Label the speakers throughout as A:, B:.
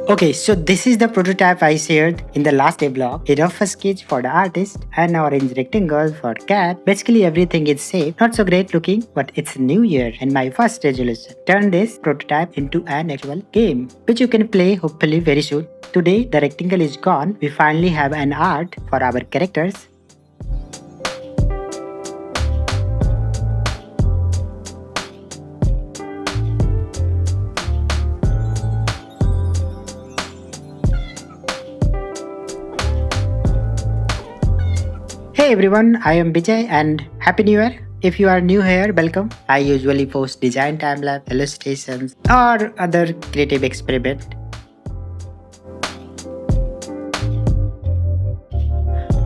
A: Okay, so this is the prototype I shared in the last devlog. A rough sketch for the artist, an orange rectangle for cat. Basically everything is safe. Not so great looking, but it's new year and my first resolution. Turn this prototype into an actual game, which you can play hopefully very soon. Today the rectangle is gone. We finally have an art for our characters. Hey everyone, I am Vijay and Happy New Year. If you are new here, welcome. I usually post design timelapse, illustrations, or other creative experiment.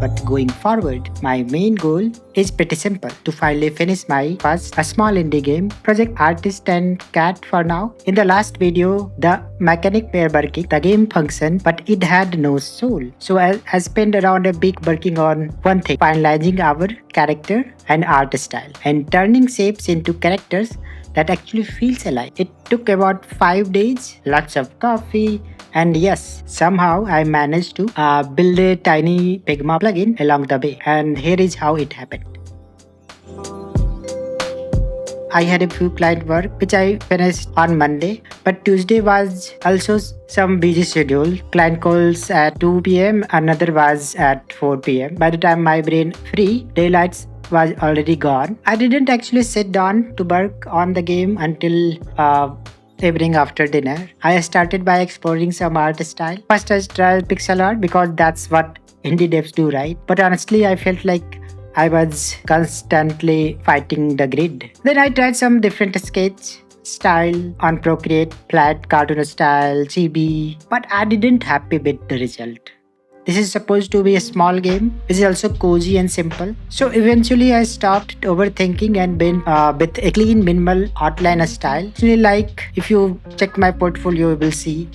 A: But going forward, my main goal is pretty simple: to finally finish my first a small indie game, Project Artist and Cat for now. In the last video, the mechanic were working, the game functioned, but it had no soul. So I spent around a week working on one thing: finalizing our character and art style, and turning shapes into characters that actually feels alive. It took about 5 days, lots of coffee, and yes, somehow I managed to build a tiny Figma plugin along the way. And here is how it happened. I had a few client work which I finished on Monday, but Tuesday was also some busy schedule. Client calls at 2 p.m., another was at 4 p.m. By the time my brain free, daylights was already gone. I didn't actually sit down to work on the game until evening after dinner. I started by exploring some art style. First I tried pixel art because that's what indie devs do, right? But honestly, I felt like I was constantly fighting the grid. Then I tried some different sketch style on Procreate, flat cartoon style, chibi, but I didn't happy with the result. This is supposed to be a small game, which is also cozy and simple. So eventually I stopped overthinking and been with a clean minimal outline style. Actually, like if you check my portfolio, you will see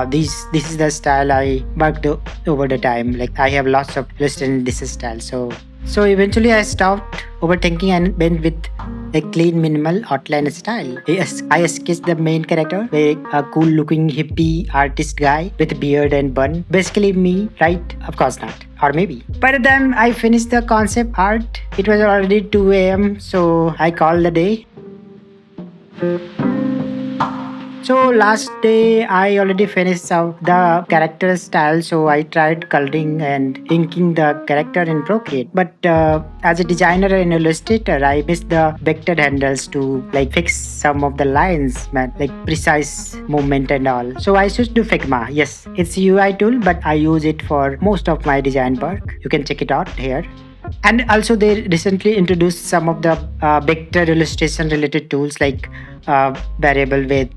A: this is the style I worked over the time. Like I have lots of lists in this style. So eventually I stopped overthinking and went with a clean minimal outline style. I sketched the main character, a cool looking hippie artist guy with beard and bun. Basically me, right? Of course not. Or maybe. By the time I finished the concept art, it was already 2 a.m. So I called the day. So last day I already finished the character style, so I tried coloring and inking the character in Procreate. But as a designer and illustrator, I missed the vector handles to like fix some of the lines, man, like precise movement and all. So I switched to Figma. Yes, it's a UI tool, but I use it for most of my design work. You can check it out here. And also they recently introduced some of the vector illustration related tools like variable with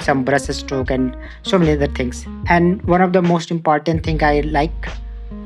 A: some brush stroke and so many other things. And one of the most important thing I like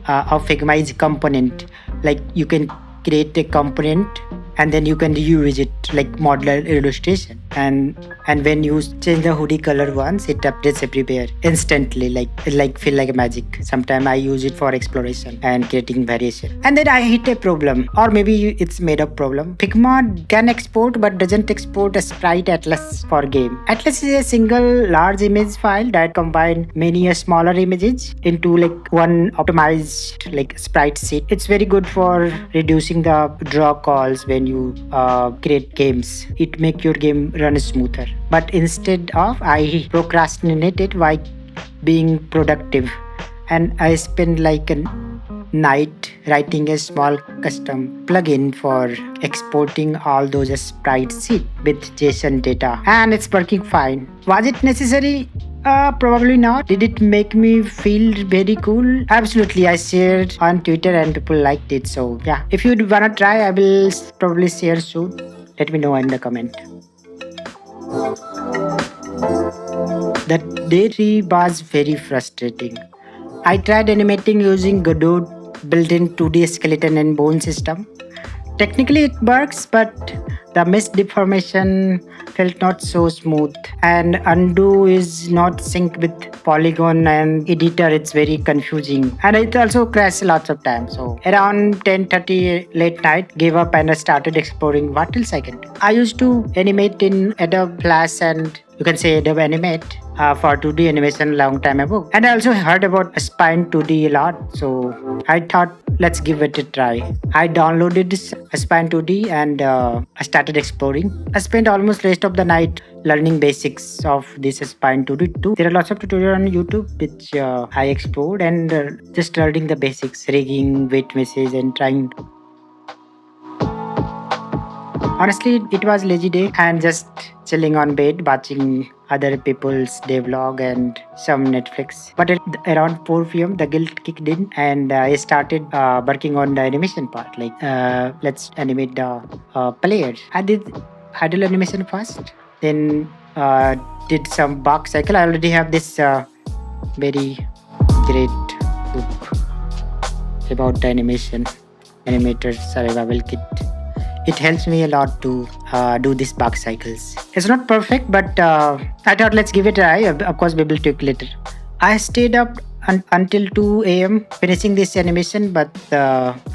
A: of Figma is component. Like you can create a component and then you can reuse it like modular illustration. And when you change the hoodie color once, it updates everywhere instantly. Like feel like a magic. Sometimes I use it for exploration and creating variation. And then I hit a problem, or maybe it's made up problem. Figma can export but doesn't export a sprite atlas for game. Atlas is a single large image file that combine many smaller images into like one optimized like sprite sheet. It's very good for reducing the draw calls when you create games. It make your game run smoother. But instead of, I procrastinated while being productive, and I spent like a night writing a small custom plugin for exporting all those sprite sheet with JSON data, and it's working fine. Was it necessary? Probably not. Did it make me feel very cool? Absolutely. I shared on Twitter and people liked it. So yeah, if you wanna try, I will probably share soon. Let me know in the comment. That day 3 was very frustrating. I tried animating using Godot built-in 2D skeleton and bone system. Technically it works, but the mesh deformation felt not so smooth, and undo is not sync with polygon and editor. It's very confusing, and it also crashed lots of times. So around 10:30 late night, gave up and I started exploring what else I can do. I used to animate in Adobe Flash and you can say Adobe Animate for 2D animation long time ago. And I also heard about Spine 2D a lot. So I thought, let's give it a try. I downloaded this Spine 2D and I started exploring. I spent almost rest of the night learning basics of this Spine 2D too. There are lots of tutorials on YouTube which I explored and just learning the basics, rigging, weight message and trying. Honestly, it was lazy day and just chilling on bed watching other people's Devlog and some Netflix. But at around 4 p.m., the guilt kicked in and I started working on the animation part. Like, let's animate the players. I did idle animation first, then did some box cycle. I already have this very great book about the animator survival kit. It helps me a lot to do these bug cycles. It's not perfect, but I thought let's give it a try. Of course, we will tweak later. I stayed up until 2 a.m. finishing this animation, but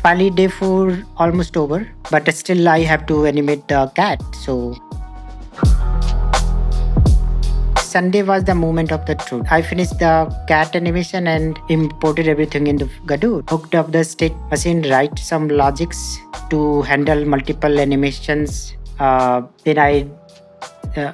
A: finally day 4 almost over. But still, I have to animate the cat. So Sunday was the moment of the truth. I finished the cat animation and imported everything into Gadoo. Hooked up the state machine, write some logics to handle multiple animations. Then I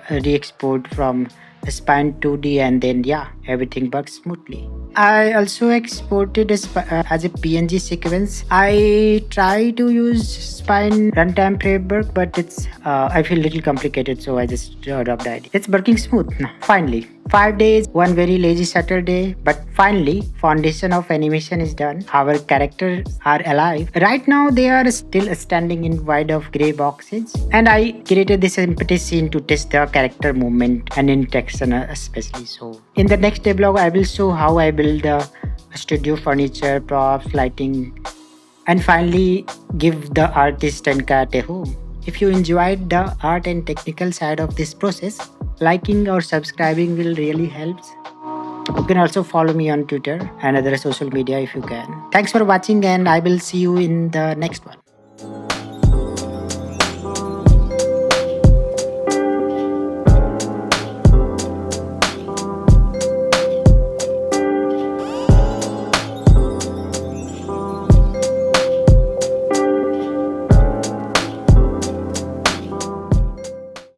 A: re-export from Spine 2D and then everything works smoothly. I also exported as a PNG sequence. I try to use Spine runtime framework, but it's I feel little complicated, so I just dropped the idea. It's working smooth now. Finally, 5 days, one very lazy Saturday, but finally, foundation of animation is done. Our characters are alive. Right now, they are still standing in wide of gray boxes, and I created this empty scene to test the character movement and interaction especially. So in the next devlog, I will show how I build the studio furniture, props, lighting, and finally give the artist and cat a home. If you enjoyed the art and technical side of this process, liking or subscribing will really help. You can also follow me on Twitter and other social media if you can. Thanks for watching and I will see you in the next one.